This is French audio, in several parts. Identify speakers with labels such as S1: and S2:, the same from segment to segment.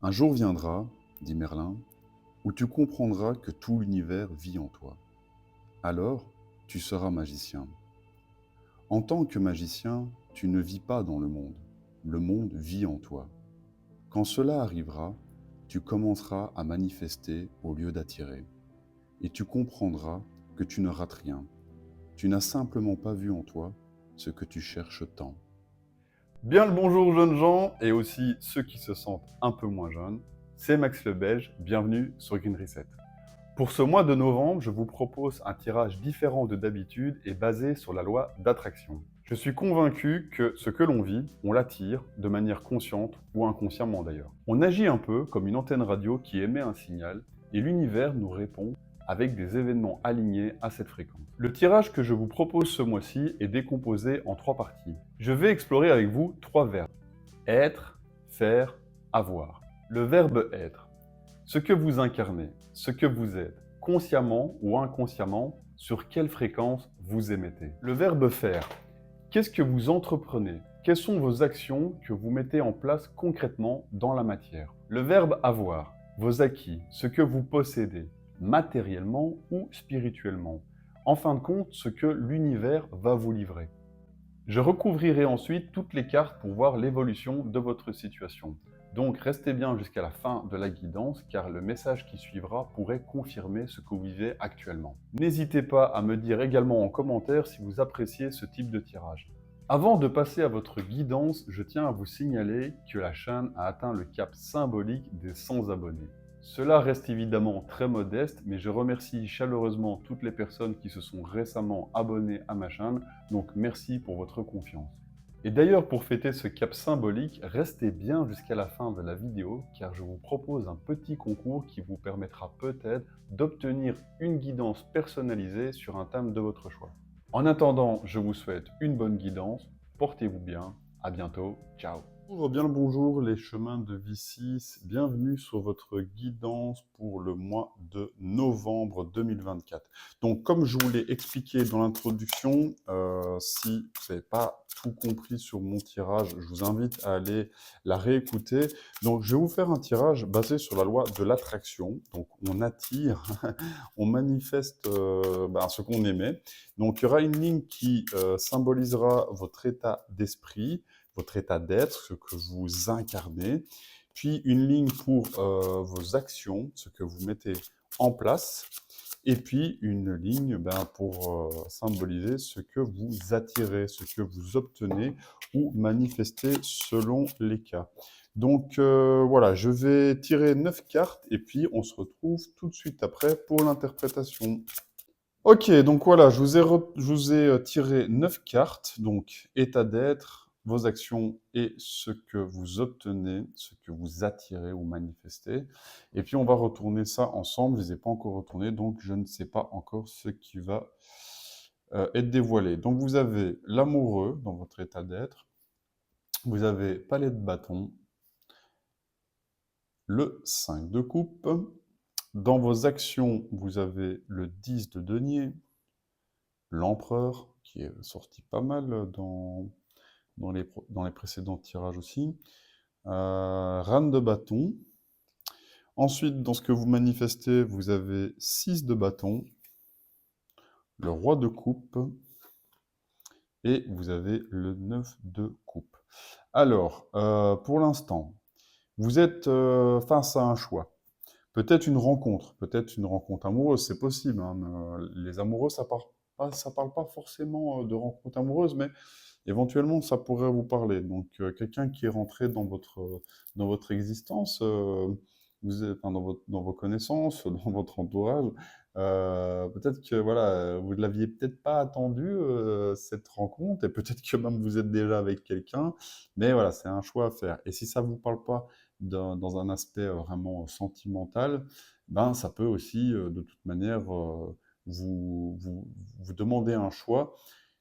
S1: Un jour viendra, dit Merlin, où tu comprendras que tout l'univers vit en toi. Alors, tu seras magicien. En tant que magicien, tu ne vis pas dans le monde vit en toi. Quand cela arrivera, tu commenceras à manifester au lieu d'attirer, et tu comprendras que tu ne rates rien. Tu n'as simplement pas vu en toi ce que tu cherches tant.
S2: Bien le bonjour jeunes gens et aussi ceux qui se sentent un peu moins jeunes. C'est Max le Belge, bienvenue sur Green Reset. Pour ce mois de novembre, je vous propose un tirage différent de d'habitude et basé sur la loi d'attraction. Je suis convaincu que ce que l'on vit, on l'attire de manière consciente ou inconsciemment d'ailleurs. On agit un peu comme une antenne radio qui émet un signal et l'univers nous répond avec des événements alignés à cette fréquence. Le tirage que je vous propose ce mois-ci est décomposé en 3 parties. Je vais explorer avec vous 3 verbes. Être, faire, avoir. Le verbe être. Ce que vous incarnez, ce que vous êtes, consciemment ou inconsciemment, sur quelle fréquence vous émettez. Le verbe faire. Qu'est-ce que vous entreprenez? Quelles sont vos actions que vous mettez en place concrètement dans la matière? Le verbe avoir. Vos acquis, ce que vous possédez, matériellement ou spirituellement. En fin de compte, ce que l'univers va vous livrer. Je recouvrirai ensuite toutes les cartes pour voir l'évolution de votre situation. Donc restez bien jusqu'à la fin de la guidance car le message qui suivra pourrait confirmer ce que vous vivez actuellement. N'hésitez pas à me dire également en commentaire si vous appréciez ce type de tirage. Avant de passer à votre guidance, je tiens à vous signaler que la chaîne a atteint le cap symbolique des 100 abonnés. Cela reste évidemment très modeste, mais je remercie chaleureusement toutes les personnes qui se sont récemment abonnées à ma chaîne, donc merci pour votre confiance. Et d'ailleurs, pour fêter ce cap symbolique, restez bien jusqu'à la fin de la vidéo, car je vous propose un petit concours qui vous permettra peut-être d'obtenir une guidance personnalisée sur un thème de votre choix. En attendant, je vous souhaite une bonne guidance, portez-vous bien, à bientôt, ciao.
S1: Bonjour, bien le bonjour les chemins de V6, bienvenue sur votre guidance pour le mois de novembre 2024. Donc comme je vous l'ai expliqué dans l'introduction, si vous n'avez pas tout compris sur mon tirage, je vous invite à aller la réécouter. Donc je vais vous faire un tirage basé sur la loi de l'attraction. Donc on attire, on manifeste ce qu'on émet. Donc il y aura une ligne qui symbolisera votre état d'esprit, votre état d'être, ce que vous incarnez, puis une ligne pour vos actions, ce que vous mettez en place, et puis une ligne pour symboliser ce que vous attirez, ce que vous obtenez ou manifestez selon les cas. Donc voilà, je vais tirer 9 cartes et puis on se retrouve tout de suite après pour l'interprétation. Ok, donc voilà, je vous ai tiré 9 cartes, donc état d'être, vos actions et ce que vous obtenez, ce que vous attirez ou manifestez. Et puis on va retourner ça ensemble, je ne les ai pas encore retournés, donc je ne sais pas encore ce qui va être dévoilé. Donc vous avez l'amoureux dans votre état d'être, vous avez palais de bâton, le 5 de coupe, dans vos actions, vous avez le 10 de denier, l'empereur, qui est sorti pas mal dans les précédents tirages aussi. Reine de bâton. Ensuite, dans ce que vous manifestez, vous avez 6 de bâton, le roi de coupe, et vous avez le 9 de coupe. Alors, pour l'instant, vous êtes face à un choix. Peut-être une rencontre amoureuse, c'est possible, hein. Les amoureux, ça parle pas forcément de rencontre amoureuse, mais éventuellement, ça pourrait vous parler. Donc, quelqu'un qui est rentré dans votre existence, enfin, dans vos connaissances, dans votre entourage, peut-être que voilà, vous ne l'aviez peut-être pas attendu, cette rencontre, et peut-être que même vous êtes déjà avec quelqu'un, mais voilà, c'est un choix à faire. Et si ça ne vous parle pas dans un aspect vraiment sentimental, ben, ça peut aussi, de toute manière, vous demander un choix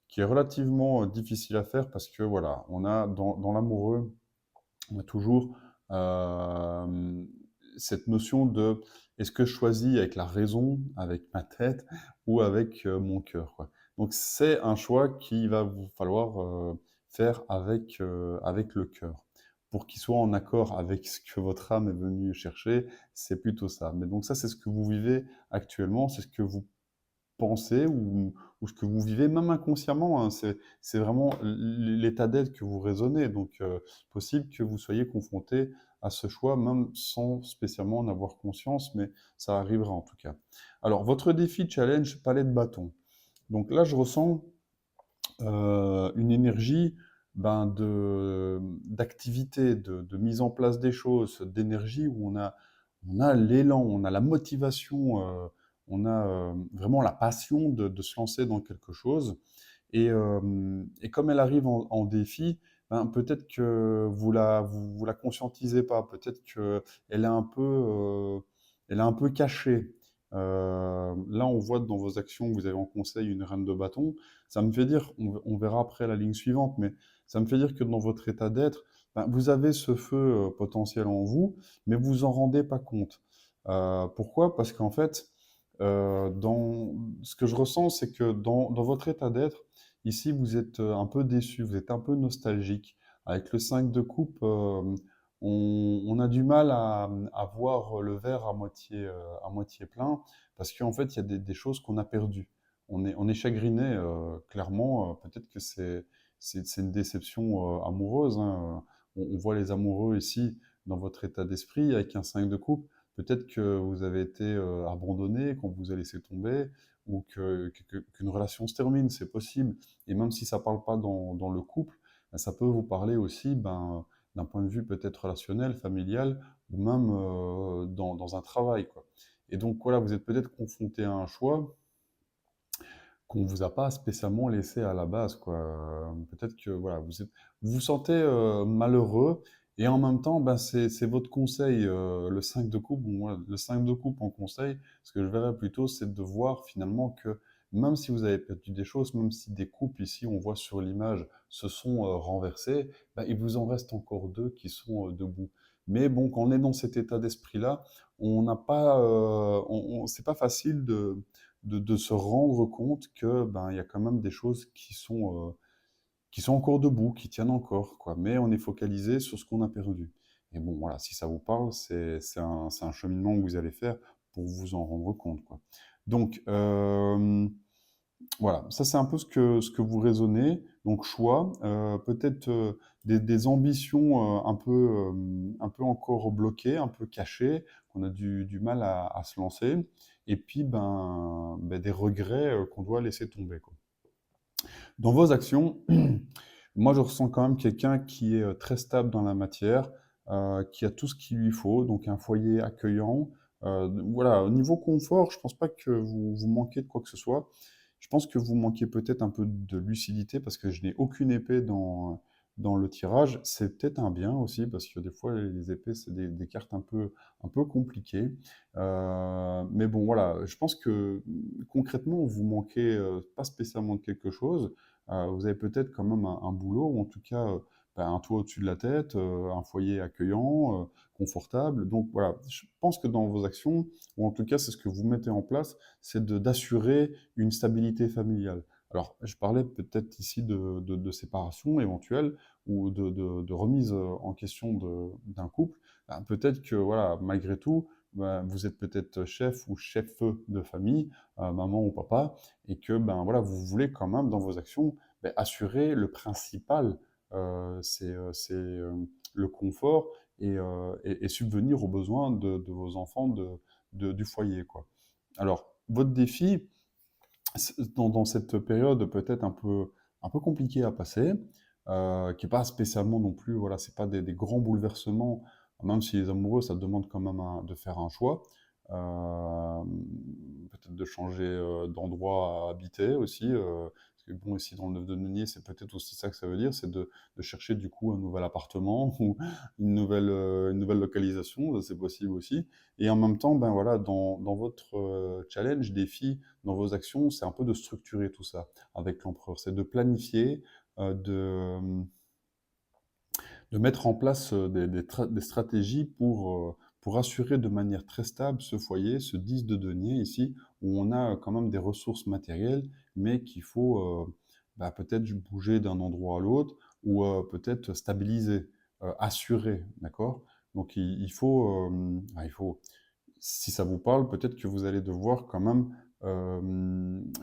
S1: qui est relativement difficile à faire parce que voilà, on a dans l'amoureux, on a toujours cette notion de est-ce que je choisis avec la raison, avec ma tête ou avec mon cœur, quoi. Donc c'est un choix qu'il va vous falloir faire avec le cœur. pour qu'il soit en accord avec ce que votre âme est venue chercher, c'est plutôt ça. Mais donc ça, c'est ce que vous vivez actuellement, c'est ce que vous pensez ou ce que vous vivez, même inconsciemment, hein. C'est vraiment l'état d'être que vous raisonnez. Donc, possible que vous soyez confronté à ce choix, même sans spécialement en avoir conscience, mais ça arrivera en tout cas. Alors, votre défi challenge palais de bâton. Donc là, je ressens une énergie d'activité, de mise en place des choses, d'énergie où on a l'élan, on a la motivation, on a vraiment la passion de se lancer dans quelque chose. Et comme elle arrive en défi, ben, peut-être que vous la conscientisez pas, peut-être qu'elle est elle est un peu cachée. Là, on voit dans vos actions que vous avez en conseil une reine de bâton. Ça me fait dire, on verra après la ligne suivante, mais ça me fait dire que dans votre état d'être, ben, vous avez ce feu potentiel en vous, mais vous en rendez pas compte. Pourquoi? Parce qu'en fait, ce que je ressens, c'est que dans votre état d'être, ici, vous êtes un peu déçu, vous êtes un peu nostalgique. Avec le 5 de coupe, on a du mal à voir le verre à moitié plein, parce qu'en fait, il y a des choses qu'on a perdues. On est chagriné, clairement. Peut-être que c'est une déception amoureuse, hein. On voit les amoureux ici dans votre état d'esprit avec un 5 de coupe. Peut-être que vous avez été abandonné, qu'on vous a laissé tomber, ou qu'une relation se termine, c'est possible. Et même si ça ne parle pas dans le couple, ben, ça peut vous parler aussi d'un point de vue peut-être relationnel, familial, ou même dans un travail, quoi. Et donc voilà, vous êtes peut-être confronté à un choix qu'on ne vous a pas spécialement laissé à la base, quoi. Peut-être que voilà, vous vous sentez malheureux et en même temps, ben, c'est votre conseil, le 5 de coupe. Bon, moi, le 5 de coupe en conseil, ce que je verrais plutôt, c'est de voir finalement que même si vous avez perdu des choses, même si des coupes ici, on voit sur l'image, se sont renversées, ben, il vous en reste encore deux qui sont debout. Mais bon, quand on est dans cet état d'esprit-là, on n'a pas, c'est pas facile de se rendre compte que ben il y a quand même des choses qui sont encore debout, qui tiennent encore, quoi. Mais on est focalisé sur ce qu'on a perdu. Et bon, voilà, si ça vous parle, c'est un cheminement que vous allez faire pour vous en rendre compte, quoi. Donc, voilà, ça c'est un peu ce que vous raisonnez. Donc, choix, peut-être des ambitions un peu encore bloquées, un peu cachées, qu'on a du mal à se lancer. Et puis, ben, des regrets qu'on doit laisser tomber, quoi. Dans vos actions, moi je ressens quand même quelqu'un qui est très stable dans la matière, qui a tout ce qu'il lui faut, donc un foyer accueillant. Voilà, au niveau confort, je pense pas que vous manquez de quoi que ce soit. Je pense que vous manquez peut-être un peu de lucidité parce que je n'ai aucune épée dans le tirage. C'est peut-être un bien aussi parce que des fois les épées c'est des cartes un peu compliquées. Mais bon voilà, je pense que concrètement vous manquez pas spécialement de quelque chose. Vous avez peut-être quand même un boulot, ou en tout cas ben, un toit au-dessus de la tête, un foyer accueillant, confortable. Donc voilà, je pense que dans vos actions, ou en tout cas c'est ce que vous mettez en place, c'est d'assurer une stabilité familiale. Alors, je parlais peut-être ici de séparation éventuelle ou de remise en question d'un couple. Ben, peut-être que, voilà, malgré tout, ben, vous êtes peut-être chef ou chef de famille, maman ou papa, et que ben, voilà, vous voulez quand même, dans vos actions, ben, assurer le principal, le confort et subvenir aux besoins de vos enfants du foyer, quoi. Alors, votre défi, dans cette période peut-être un peu compliquée à passer, qui n'est pas spécialement non plus, voilà, c'est pas des grands bouleversements, même si les amoureux, ça demande quand même de faire un choix. Peut-être de changer d'endroit à habiter aussi. Parce que bon, ici dans le Neuf de Meunier, c'est peut-être aussi ça que ça veut dire, c'est de chercher du coup un nouvel appartement ou une nouvelle localisation, ça, c'est possible aussi. Et en même temps, ben voilà, dans votre challenge, défi, dans vos actions, c'est un peu de structurer tout ça avec l'empereur. C'est de planifier, de mettre en place des stratégies pour assurer de manière très stable ce foyer, ce 10 de denier ici, où on a quand même des ressources matérielles, mais qu'il faut bah, peut-être bouger d'un endroit à l'autre ou peut-être stabiliser. assuré, d'accord? Donc il faut, si ça vous parle, peut-être que vous allez devoir quand même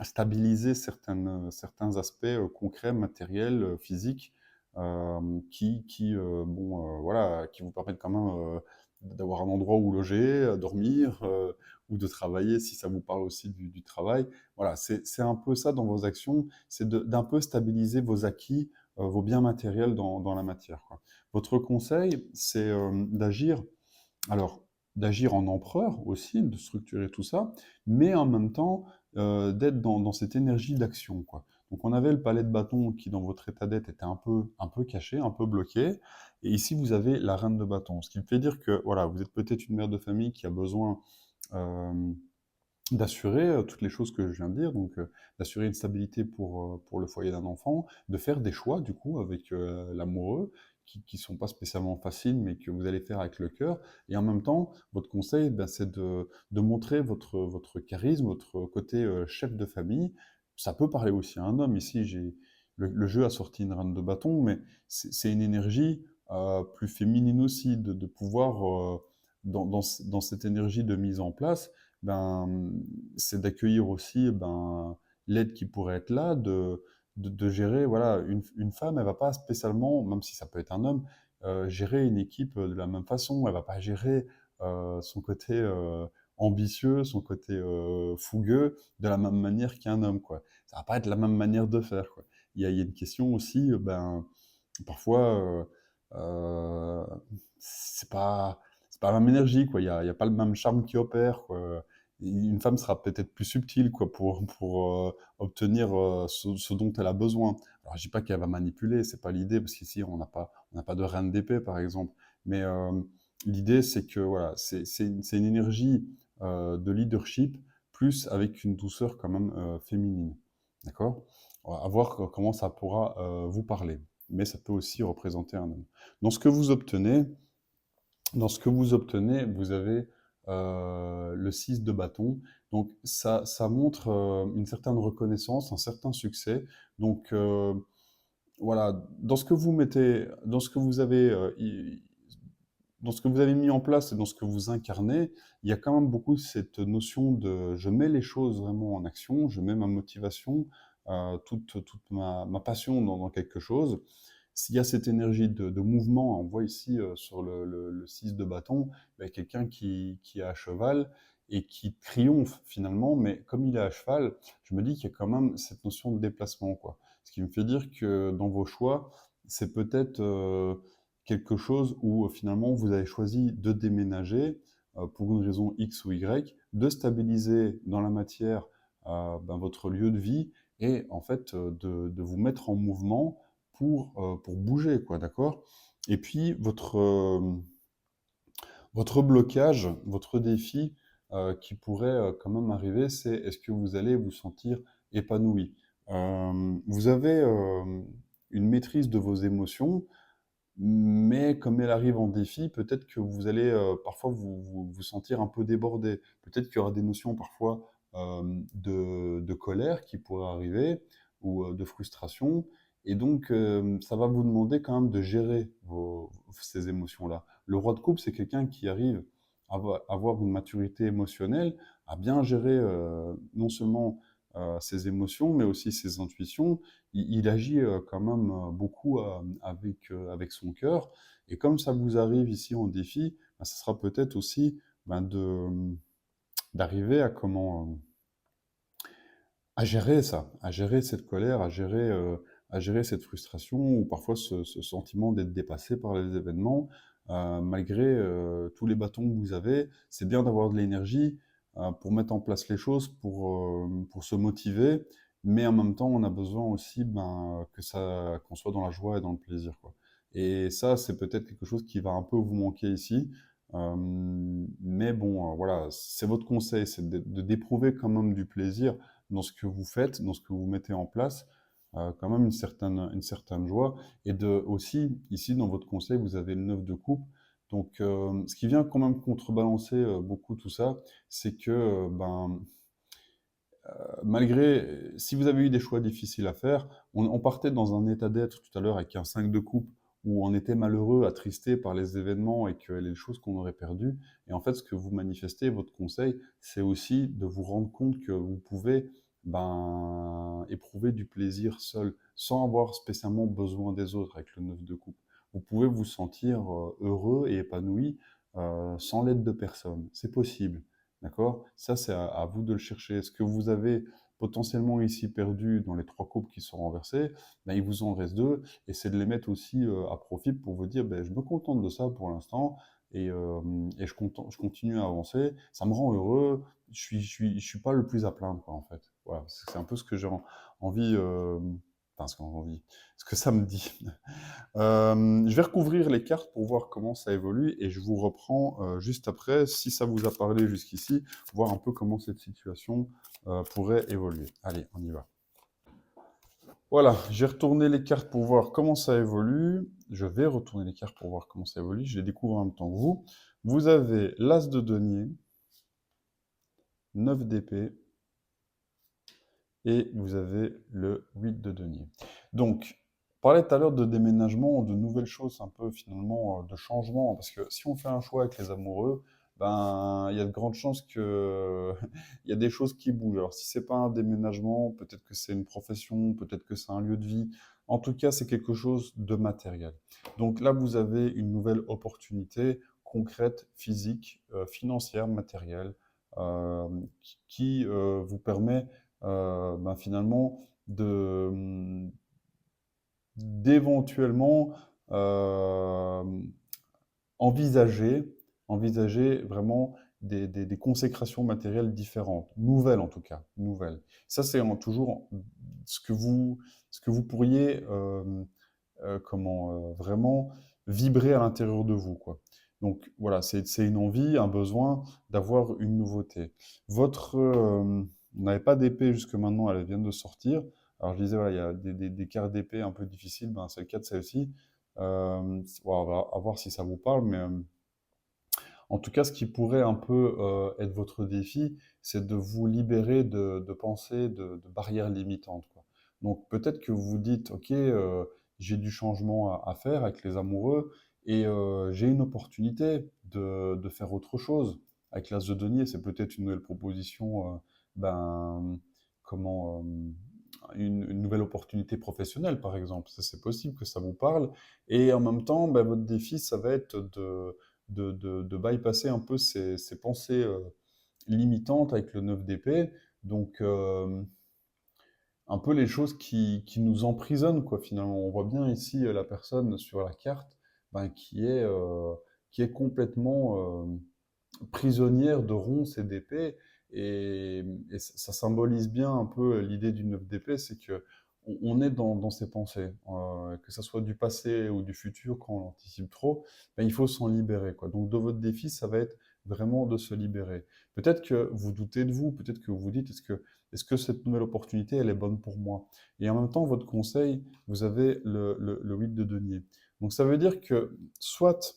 S1: stabiliser certains aspects concrets, matériels, physiques, voilà, qui vous permettent quand même d'avoir un endroit où loger, dormir, ou de travailler, si ça vous parle aussi du travail. Voilà, c'est un peu ça dans vos actions, c'est d'un peu stabiliser vos acquis, vos biens matériels dans la matière, quoi. Votre conseil, c'est d'agir, alors, d'agir en empereur aussi, de structurer tout ça, mais en même temps, d'être dans cette énergie d'action, quoi. Donc on avait le palais de bâton qui, dans votre état d'être, était un peu caché, un peu bloqué, et ici vous avez la reine de bâton. Ce qui me fait dire que, voilà, vous êtes peut-être une mère de famille qui a besoin euh, d'assurer toutes les choses que je viens de dire, donc d'assurer une stabilité pour le foyer d'un enfant, de faire des choix du coup avec l'amoureux, qui sont pas spécialement faciles, mais que vous allez faire avec le cœur. Et en même temps, votre conseil, ben, c'est de montrer votre charisme, votre côté chef de famille. Ça peut parler aussi à un homme. Ici, le jeu a sorti une reine de bâton, mais c'est une énergie plus féminine aussi, de pouvoir, dans cette énergie de mise en place, ben, c'est d'accueillir aussi ben, l'aide qui pourrait être là, de gérer, voilà, une femme, elle va pas spécialement, même si ça peut être un homme, gérer une équipe de la même façon, elle va pas gérer son côté ambitieux, son côté fougueux de la même manière qu'un homme, quoi. Ça va pas être la même manière de faire, quoi. Il y a une question aussi, ben, parfois, euh, c'est pas, c'est pas la même énergie, quoi. Il y a pas le même charme qui opère, quoi. Une femme sera peut-être plus subtile, quoi, pour obtenir ce dont elle a besoin. Alors, je dis pas qu'elle va manipuler, c'est pas l'idée, parce qu'ici, on n'a pas de reine d'épée, par exemple. Mais l'idée, c'est que, voilà, c'est une énergie de leadership, plus avec une douceur quand même féminine. D'accord? On va voir comment ça pourra vous parler. Mais ça peut aussi représenter un homme. Dans ce que vous obtenez, vous avez le 6 de bâton. Donc ça montre une certaine reconnaissance, un certain succès. Donc voilà, dans ce que vous avez, dans ce que vous avez mis en place et dans ce que vous incarnez, il y a quand même beaucoup cette notion de je mets les choses vraiment en action, je mets ma motivation, toute ma passion dans quelque chose. S'il y a cette énergie de mouvement, on voit ici sur le 6 de bâton, ben, quelqu'un qui est à cheval et qui triomphe finalement, mais comme il est à cheval, je me dis qu'il y a quand même cette notion de déplacement, quoi. Ce qui me fait dire que dans vos choix, c'est peut-être quelque chose où finalement vous avez choisi de déménager pour une raison X ou Y, de stabiliser dans la matière ben, votre lieu de vie et en fait de vous mettre en mouvement pour bouger, quoi, d'accord? Et puis votre blocage, votre défi qui pourrait quand même arriver, c'est est-ce que vous allez vous sentir épanoui? Vous avez une maîtrise de vos émotions, mais comme elle arrive en défi, peut-être que vous allez parfois vous sentir un peu débordé. Peut-être qu'il y aura des notions parfois de colère qui pourraient arriver ou de frustration. Et donc, ça va vous demander quand même de gérer ces émotions-là. Le roi de coupe, c'est quelqu'un qui arrive à avoir une maturité émotionnelle, à bien gérer non seulement ses émotions, mais aussi ses intuitions. Il agit quand même beaucoup avec son cœur. Et comme ça vous arrive ici en défi, ben, ça sera peut-être aussi ben, d'arriver à à gérer ça, à gérer cette colère, à gérer cette frustration ou parfois ce sentiment d'être dépassé par les événements, malgré tous les bâtons que vous avez. C'est bien d'avoir de l'énergie pour mettre en place les choses, pour se motiver, mais en même temps, on a besoin aussi ben, qu'on soit dans la joie et dans le plaisir, quoi. Et ça, c'est peut-être quelque chose qui va un peu vous manquer ici. Mais bon, voilà, c'est votre conseil, c'est d'éprouver quand même du plaisir dans ce que vous faites, dans ce que vous mettez en place, quand même une certaine joie. Et aussi, ici, dans votre conseil, vous avez le 9 de coupe. Donc, ce qui vient quand même contrebalancer beaucoup tout ça, c'est que ben, si vous avez eu des choix difficiles à faire, on partait dans un état d'être tout à l'heure avec un 5 de coupe où on était malheureux, attristé par les événements et que les choses qu'on aurait perdues. Et en fait, ce que vous manifestez, votre conseil, c'est aussi de vous rendre compte que vous pouvez éprouver du plaisir seul, sans avoir spécialement besoin des autres avec le 9 de coupe. Vous pouvez vous sentir heureux et épanoui sans l'aide de personne. C'est possible, d'accord? Ça, c'est à vous de le chercher. Ce que vous avez potentiellement ici perdu dans les 3 coupes qui sont renversées, ben, il vous en reste 2, et c'est de les mettre aussi à profit pour vous dire, ben, je me contente de ça pour l'instant, et je continue à avancer, ça me rend heureux, je suis pas le plus à plaindre, quoi, en fait. Voilà, c'est un peu ce que j'ai envie, enfin, ce que j'ai envie, ce que ça me dit. Je vais recouvrir les cartes pour voir comment ça évolue et je vous reprends juste après, si ça vous a parlé jusqu'ici, voir un peu comment cette situation pourrait évoluer. Allez, on y va. Voilà, j'ai retourné les cartes pour voir comment ça évolue. Je vais retourner les cartes pour voir comment ça évolue. Je les découvre en même temps que vous. Vous avez l'As de denier, 9 d'épée, et vous avez le 8 de denier. Donc, on parlait tout à l'heure de déménagement, de nouvelles choses, un peu finalement de changement, parce que si on fait un choix avec les amoureux, ben il y a de grandes chances que il y a des choses qui bougent. Alors si c'est pas un déménagement, peut-être que c'est une profession, peut-être que c'est un lieu de vie. En tout cas, c'est quelque chose de matériel. Donc là, vous avez une nouvelle opportunité concrète, physique, financière, matérielle, euh, qui vous permet finalement d'éventuellement euh, envisager, envisager vraiment des consécrations matérielles différentes, nouvelles en tout cas, nouvelles. Ça, c'est toujours ce que ce que vous pourriez vraiment vibrer à l'intérieur de vous, quoi. Donc voilà, c'est une envie, un besoin d'avoir une nouveauté. Vous n'avez pas d'épée jusque maintenant, elle vient de sortir. Alors je disais, voilà, il y a des cartes d'épée un peu difficiles, ben, c'est le cas de celle-ci. Bon, on va voir si ça vous parle, mais en tout cas, ce qui pourrait un peu être votre défi, c'est de vous libérer de pensées, de barrières limitantes, quoi. Donc peut-être que vous vous dites, OK, j'ai du changement à faire avec les amoureux et j'ai une opportunité de faire autre chose. Avec l'As de denier, c'est peut-être une nouvelle proposition, ben, comment, une nouvelle opportunité professionnelle, par exemple. Ça, c'est possible que ça vous parle. Et en même temps, ben, votre défi, ça va être de bypasser un peu ces pensées limitantes avec le 9 d'épée. Donc, un peu les choses qui nous emprisonnent, quoi, finalement. On voit bien ici la personne sur la carte ben, qui est complètement prisonnière de ronces et d'épées. Et ça symbolise bien un peu l'idée du 9 d'épée, c'est que on est dans ses pensées, que ça soit du passé ou du futur, quand on anticipe trop, ben, il faut s'en libérer, quoi. Donc, de votre défi, ça va être vraiment de se libérer. Peut-être que vous doutez de vous, peut-être que vous vous dites, est-ce que cette nouvelle opportunité, elle est bonne pour moi? Et en même temps, votre conseil, vous avez le 8 de denier. Donc, ça veut dire que soit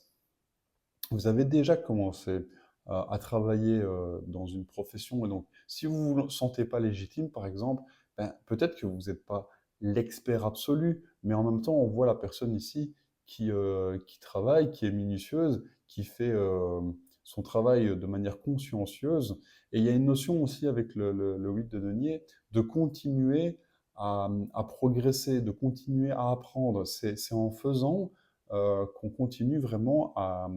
S1: vous avez déjà commencé à travailler dans une profession, et donc si vous ne vous sentez pas légitime, par exemple, ben, peut-être que vous n'êtes pas l'expert absolu, mais en même temps, on voit la personne ici qui travaille, qui est minutieuse, qui fait son travail de manière consciencieuse. Et il y a une notion aussi avec le 8 de denier de continuer à progresser, de continuer à apprendre. C'est en faisant qu'on continue vraiment à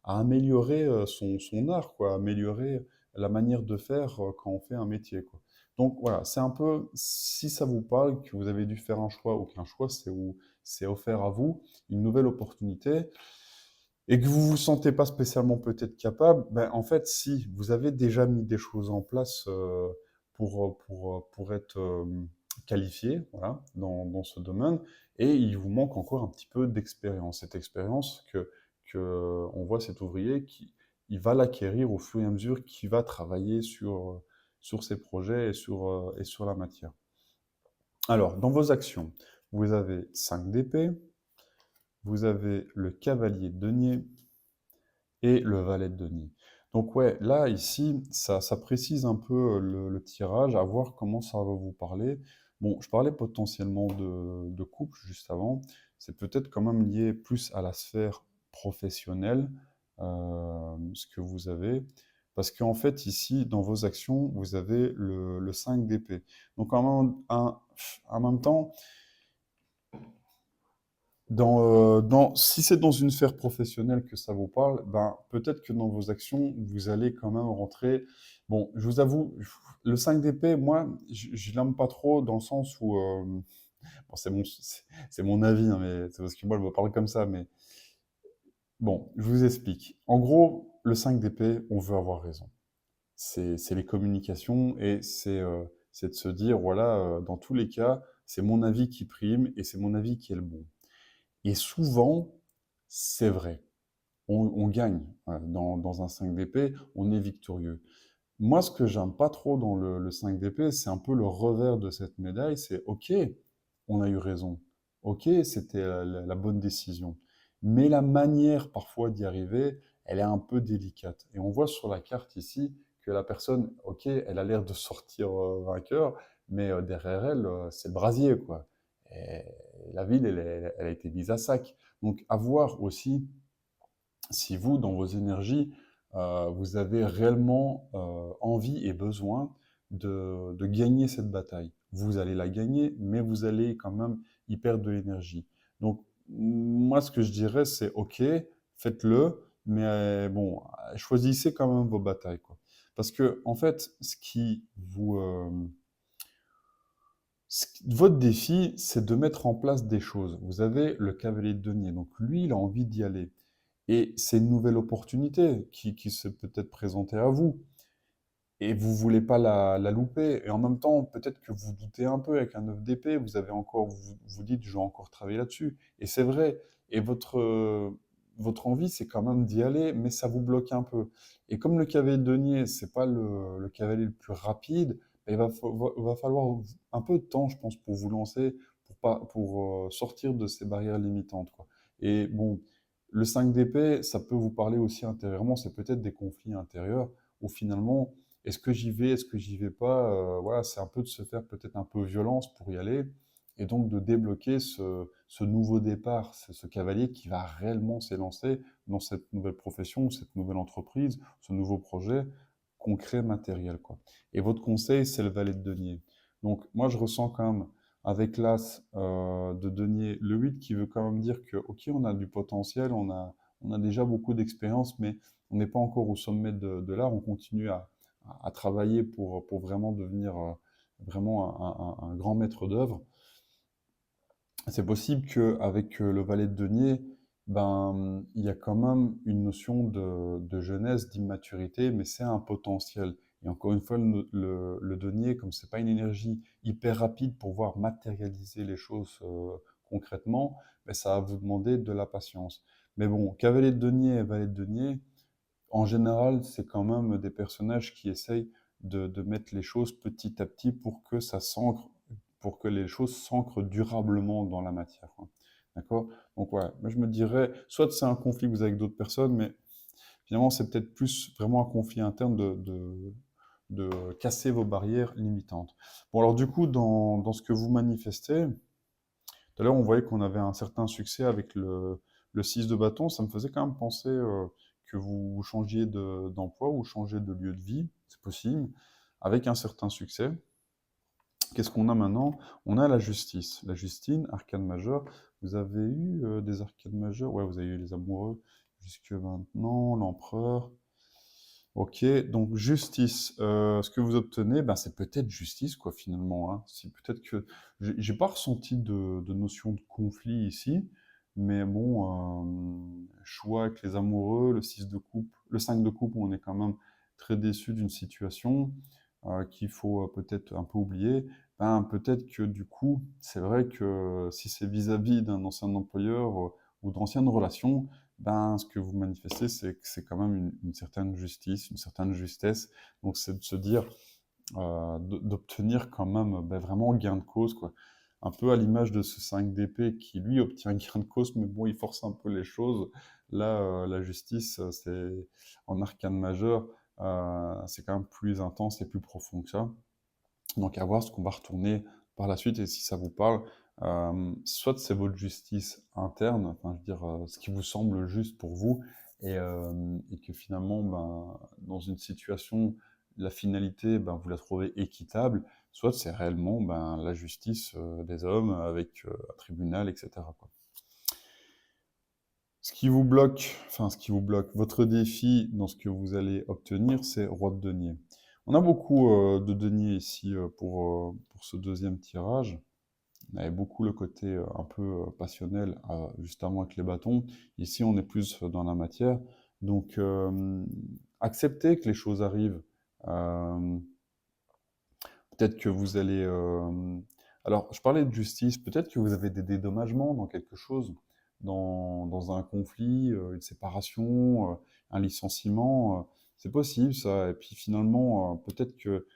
S1: améliorer son art, quoi, à améliorer la manière de faire quand on fait un métier, quoi. Donc voilà, c'est un peu, si ça vous parle, que vous avez dû faire un choix, aucun choix, c'est offert à vous, une nouvelle opportunité, et que vous vous sentez pas spécialement peut-être capable, ben, en fait, si vous avez déjà mis des choses en place pour être qualifié, voilà, dans ce domaine, et il vous manque encore un petit peu d'expérience. Cette expérience que on voit cet ouvrier qui il va l'acquérir au fur et à mesure qu'il va travailler sur ses projets et sur la matière. Alors, dans vos actions, vous avez 5 d'épée, vous avez le cavalier de denier, et le valet de denier. Donc ouais, là, ici, ça précise un peu le tirage, à voir comment ça va vous parler. Bon, je parlais potentiellement de couple juste avant. c'est peut-être quand même lié plus à la sphère professionnelle, ce que vous avez. Parce qu'en fait, ici, dans vos actions, vous avez le 5 d'épée. Donc, en même temps, si c'est dans une sphère professionnelle que ça vous parle, ben, peut-être que dans vos actions, vous allez quand même rentrer. Bon, je vous avoue, le 5 d'épée, moi, je l'aime pas trop dans le sens où. Bon, c'est mon avis, hein, mais c'est parce que moi, je me parle comme ça. Mais bon, je vous explique. En gros, le 5 d'épée, on veut avoir raison. C'est les communications et c'est de se dire, voilà, dans tous les cas, c'est mon avis qui prime et c'est mon avis qui est le bon. Et souvent, c'est vrai. On gagne dans un 5 d'épée, on est victorieux. Moi, ce que j'aime pas trop dans le 5 d'épée, c'est un peu le revers de cette médaille, c'est OK, on a eu raison. OK, c'était la bonne décision. Mais la manière parfois d'y arriver, elle est un peu délicate. Et on voit sur la carte ici que la personne, OK, elle a l'air de sortir vainqueur, mais derrière elle, c'est le brasier, quoi. Et la ville, elle a été mise à sac. Donc, à voir aussi si vous, dans vos énergies, vous avez réellement envie et besoin de gagner cette bataille. Vous allez la gagner, mais vous allez quand même y perdre de l'énergie. Donc, moi, ce que je dirais, c'est OK, faites-le, mais bon, choisissez quand même vos batailles, quoi. Parce que, en fait, votre défi, c'est de mettre en place des choses. Vous avez le cavalier de denier, donc lui, il a envie d'y aller. Et c'est une nouvelle opportunité qui s'est peut-être présentée à vous. Et vous voulez pas la louper. Et en même temps, peut-être que vous doutez un peu avec un œuf d'épée. Vous avez encore, vous dites, je vais encore travailler là-dessus. Et c'est vrai. Et votre envie, c'est quand même d'y aller, mais ça vous bloque un peu. Et comme le cavalier de denier, c'est pas le cavalier le plus rapide, ben, va falloir un peu de temps, je pense, pour vous lancer, pour sortir de ces barrières limitantes, quoi. Et bon, le 5 d'épée, ça peut vous parler aussi intérieurement. C'est peut-être des conflits intérieurs où finalement, est-ce que j'y vais, est-ce que j'y vais pas? Voilà, c'est un peu de se faire peut-être un peu violence pour y aller, et donc de débloquer ce nouveau départ, ce cavalier qui va réellement s'élancer dans cette nouvelle profession, cette nouvelle entreprise, ce nouveau projet concret, matériel, quoi. Et votre conseil, c'est le valet de denier. Donc moi, je ressens quand même, avec l'as de denier, le 8 qui veut quand même dire que, ok, on a du potentiel, on a déjà beaucoup d'expérience, mais on n'est pas encore au sommet de l'art, on continue à travailler pour vraiment devenir vraiment un grand maître d'œuvre. C'est possible qu'avec le valet de denier, ben, il y a quand même une notion de jeunesse, d'immaturité, mais c'est un potentiel. Et encore une fois, le denier, comme c'est pas une énergie hyper rapide pour voir matérialiser les choses concrètement, ben, ça va vous demander de la patience. Mais bon, cavalier de denier et valet de denier, en général, c'est quand même des personnages qui essayent de mettre les choses petit à petit pour que les choses s'ancrent durablement dans la matière, hein. D'accord? Donc, ouais, moi je me dirais, soit c'est un conflit que vous avez avec d'autres personnes, mais finalement, c'est peut-être plus vraiment un conflit interne de casser vos barrières limitantes. Bon, alors du coup, dans ce que vous manifestez, tout à l'heure, on voyait qu'on avait un certain succès avec le 6 de bâton. Ça me faisait quand même penser que vous changiez d'emploi ou changiez de lieu de vie, c'est possible, avec un certain succès. Qu'est-ce qu'on a maintenant? On a la justice. La Justine, arcane majeure. Vous avez eu des arcanes majeures? Ouais, vous avez eu les amoureux jusque maintenant, l'empereur. Ok, donc justice. Ce que vous obtenez, ben, c'est peut-être justice, quoi, finalement, hein. Si peut-être que j'ai pas ressenti de notion de conflit ici, mais bon, choix avec les amoureux, le 6 de coupe, le 5 de coupe, on est quand même très déçu d'une situation qu'il faut peut-être un peu oublier. Ben, peut-être que du coup, c'est vrai que si c'est vis-à-vis d'un ancien employeur ou d'anciennes relations, ben, ce que vous manifestez, c'est que c'est quand même une certaine justice, une certaine justesse. Donc, c'est de se dire, d'obtenir quand même ben, vraiment gain de cause, quoi. Un peu à l'image de ce 5 d'épée qui, lui, obtient gain de cause, mais bon, il force un peu les choses. Là, la justice, c'est en arcane majeur, c'est quand même plus intense et plus profond que ça. Donc, à voir ce qu'on va retourner par la suite et si ça vous parle, Soit c'est votre justice interne, enfin, je veux dire, ce qui vous semble juste pour vous, et que finalement, ben, dans une situation, la finalité, ben, vous la trouvez équitable, soit c'est réellement ben, la justice des hommes avec un tribunal, etc., quoi. Ce qui vous bloque, votre défi dans ce que vous allez obtenir, c'est roi de denier. On a beaucoup de deniers ici pour ce deuxième tirage. On avait beaucoup le côté un peu passionnel, justement avec les bâtons. Ici, on est plus dans la matière. Donc, acceptez que les choses arrivent. Euh, Peut-être que vous allez... Alors, je parlais de justice. Peut-être que vous avez des dédommagements dans quelque chose, dans un conflit, une séparation, un licenciement. C'est possible, ça. Et puis finalement, peut-être que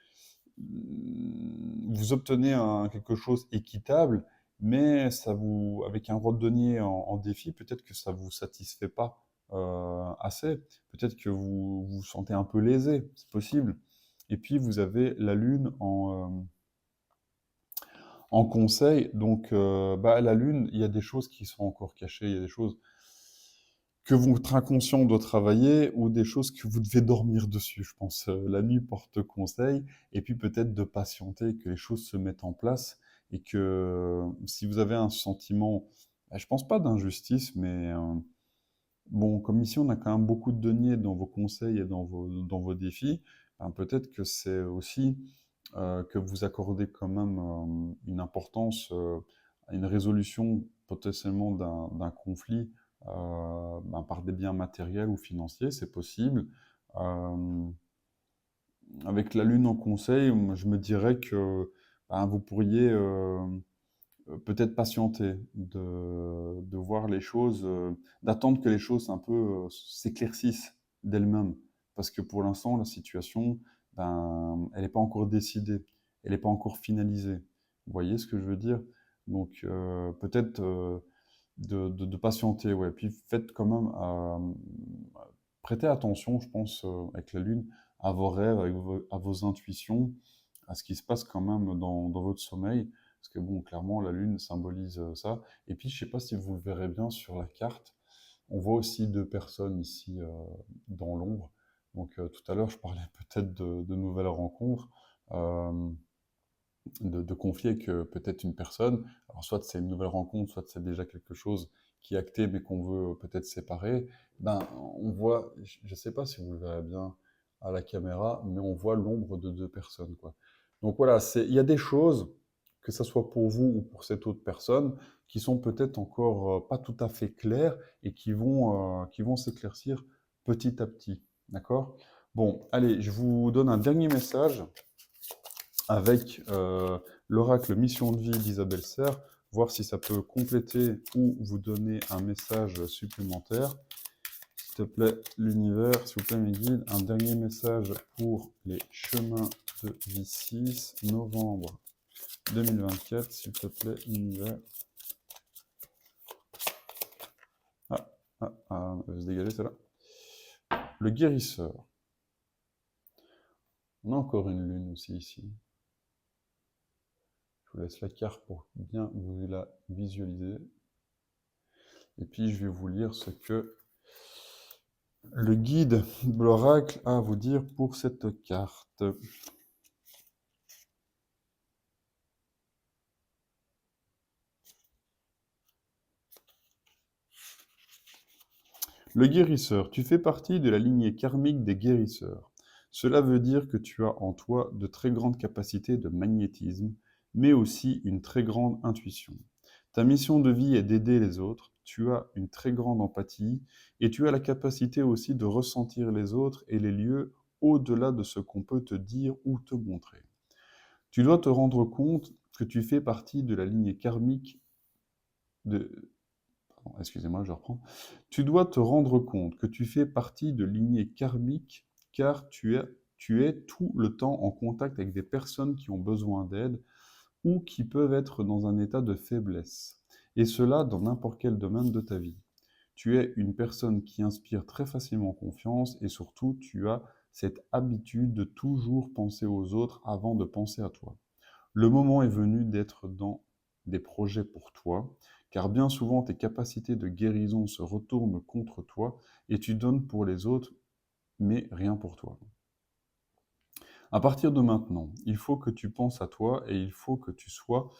S1: vous obtenez quelque chose équitable, mais ça vous, avec un roi de denier en défi, peut-être que ça vous satisfait pas assez. Peut-être que vous vous sentez un peu lésé, c'est possible. Et puis vous avez la lune en conseil, donc bah, la lune, il y a des choses qui sont encore cachées, il y a des choses que votre inconscient doit travailler ou des choses que vous devez dormir dessus, je pense. La nuit porte conseil, et puis peut-être de patienter, que les choses se mettent en place, et que si vous avez un sentiment, je pense pas d'injustice, mais bon, comme ici on a quand même beaucoup de deniers dans vos conseils et dans vos défis, ben, peut-être que c'est aussi que vous accordez quand même une importance à une résolution potentiellement d'un conflit ben, par des biens matériels ou financiers, c'est possible. Euh, Avec la Lune en conseil, moi, je me dirais que ben, vous pourriez peut-être patienter, de voir les choses, d'attendre que les choses un peu s'éclaircissent d'elles-mêmes. Parce que pour l'instant, la situation, ben, elle n'est pas encore décidée, elle n'est pas encore finalisée. Vous voyez ce que je veux dire? Donc peut-être de patienter, ouais. Puis faites quand même, prêtez attention, je pense, avec la Lune, à vos rêves, à vos intuitions, à ce qui se passe quand même dans votre sommeil. Parce que bon, clairement, la Lune symbolise ça. Et puis, je ne sais pas si vous le verrez bien sur la carte, on voit aussi deux personnes ici dans l'ombre. Donc tout à l'heure, je parlais peut-être de nouvelles rencontres, euh, de conflits avec peut-être une personne. Alors soit c'est une nouvelle rencontre, soit c'est déjà quelque chose qui est acté, mais qu'on veut peut-être séparer. Ben, on voit, je ne sais pas si vous le verrez bien à la caméra, mais on voit l'ombre de deux personnes, quoi. Donc voilà, il y a des choses, que ce soit pour vous ou pour cette autre personne, qui sont peut-être encore pas tout à fait claires et qui vont s'éclaircir petit à petit. D'accord? Bon, allez, je vous donne un dernier message avec l'oracle Mission de vie d'Isabelle Serre, voir si ça peut compléter ou vous donner un message supplémentaire. S'il te plaît, l'univers, s'il vous plaît, mes guides, un dernier message pour les chemins de vie 6, novembre 2024, s'il te plaît, l'univers. Je vais se dégager celle-là. Le guérisseur. On a encore une lune aussi ici. Je vous laisse la carte pour bien vous la visualiser. Et puis, je vais vous lire ce que le guide de l'oracle a à vous dire pour cette carte. Le guérisseur, tu fais partie de la lignée karmique des guérisseurs. Cela veut dire que tu as en toi de très grandes capacités de magnétisme, mais aussi une très grande intuition. Ta mission de vie est d'aider les autres, tu as une très grande empathie, et tu as la capacité aussi de ressentir les autres et les lieux au-delà de ce qu'on peut te dire ou te montrer. Tu dois te rendre compte que tu fais partie de la lignée karmique de... Pardon, excusez-moi, je reprends. Tu dois te rendre compte que tu fais partie de lignée karmique car tu es tout le temps en contact avec des personnes qui ont besoin d'aide ou qui peuvent être dans un état de faiblesse. Et cela dans n'importe quel domaine de ta vie. Tu es une personne qui inspire très facilement confiance et surtout tu as cette habitude de toujours penser aux autres avant de penser à toi. Le moment est venu d'être dans des projets pour toi, car bien souvent tes capacités de guérison se retournent contre toi et tu donnes pour les autres, mais rien pour toi. À partir de maintenant, il faut que tu penses à toi et il faut que tu sois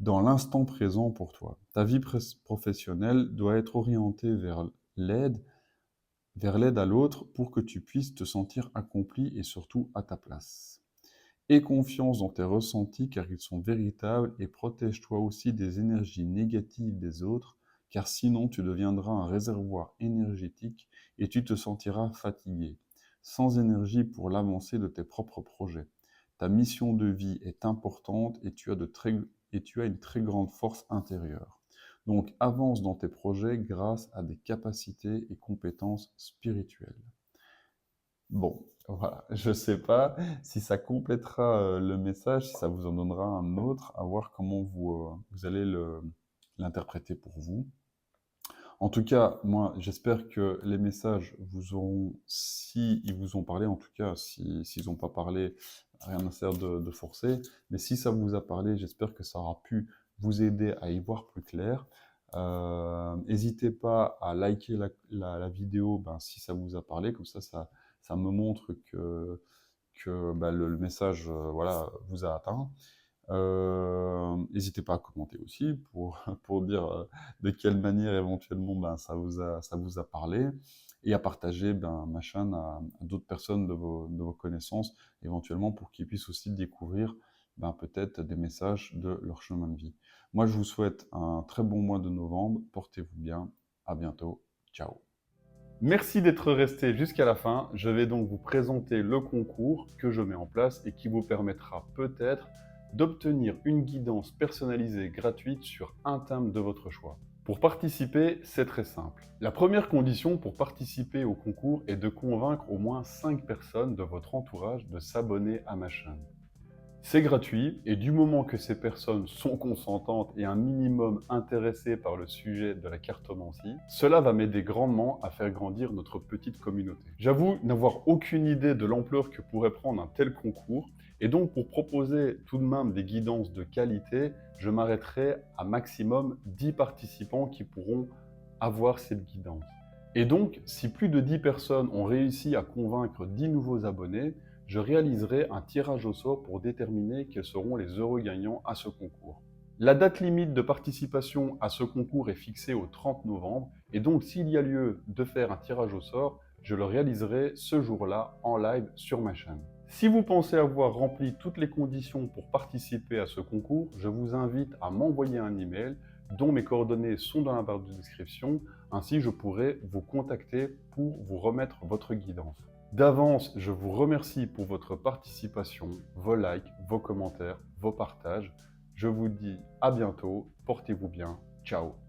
S1: dans l'instant présent pour toi. Ta vie professionnelle doit être orientée l'aide, vers l'aide à l'autre pour que tu puisses te sentir accompli et surtout à ta place. Aie confiance dans tes ressentis car ils sont véritables et protège-toi aussi des énergies négatives des autres car sinon tu deviendras un réservoir énergétique et tu te sentiras fatigué, sans énergie pour l'avancée de tes propres projets. Ta mission de vie est importante et tu as une très grande force intérieure. Donc avance dans tes projets grâce à des capacités et compétences spirituelles. Bon, voilà, je ne sais pas si ça complétera le message, si ça vous en donnera un autre, à voir comment vous allez l'interpréter pour vous. En tout cas, moi, j'espère que les messages vous auront, si ils vous ont parlé, en tout cas, s'ils n'ont pas parlé, rien ne sert de forcer, mais si ça vous a parlé, j'espère que ça aura pu vous aider à y voir plus clair. N'hésitez pas à liker la vidéo si ça vous a parlé, comme ça me montre que le message voilà, vous a atteint. N'hésitez pas à commenter aussi pour dire de quelle manière éventuellement ça vous a parlé et à partager ma chaîne à d'autres personnes de vos connaissances éventuellement pour qu'ils puissent aussi découvrir peut-être des messages de leur chemin de vie. Moi, je vous souhaite un très bon mois de novembre. Portez-vous bien. À bientôt. Ciao.
S2: Merci d'être resté jusqu'à la fin. Je vais donc vous présenter le concours que je mets en place et qui vous permettra peut-être d'obtenir une guidance personnalisée gratuite sur un thème de votre choix. Pour participer, c'est très simple. La première condition pour participer au concours est de convaincre au moins 5 personnes de votre entourage de s'abonner à ma chaîne. C'est gratuit et du moment que ces personnes sont consentantes et un minimum intéressées par le sujet de la cartomancie, cela va m'aider grandement à faire grandir notre petite communauté. J'avoue n'avoir aucune idée de l'ampleur que pourrait prendre un tel concours et donc pour proposer tout de même des guidances de qualité, je m'arrêterai à maximum 10 participants qui pourront avoir cette guidance. Et donc, si plus de 10 personnes ont réussi à convaincre 10 nouveaux abonnés, je réaliserai un tirage au sort pour déterminer quels seront les heureux gagnants à ce concours. La date limite de participation à ce concours est fixée au 30 novembre et donc s'il y a lieu de faire un tirage au sort, je le réaliserai ce jour-là en live sur ma chaîne. Si vous pensez avoir rempli toutes les conditions pour participer à ce concours, je vous invite à m'envoyer un email dont mes coordonnées sont dans la barre de description, ainsi je pourrai vous contacter pour vous remettre votre guidance. D'avance, je vous remercie pour votre participation, vos likes, vos commentaires, vos partages. Je vous dis à bientôt, portez-vous bien, ciao.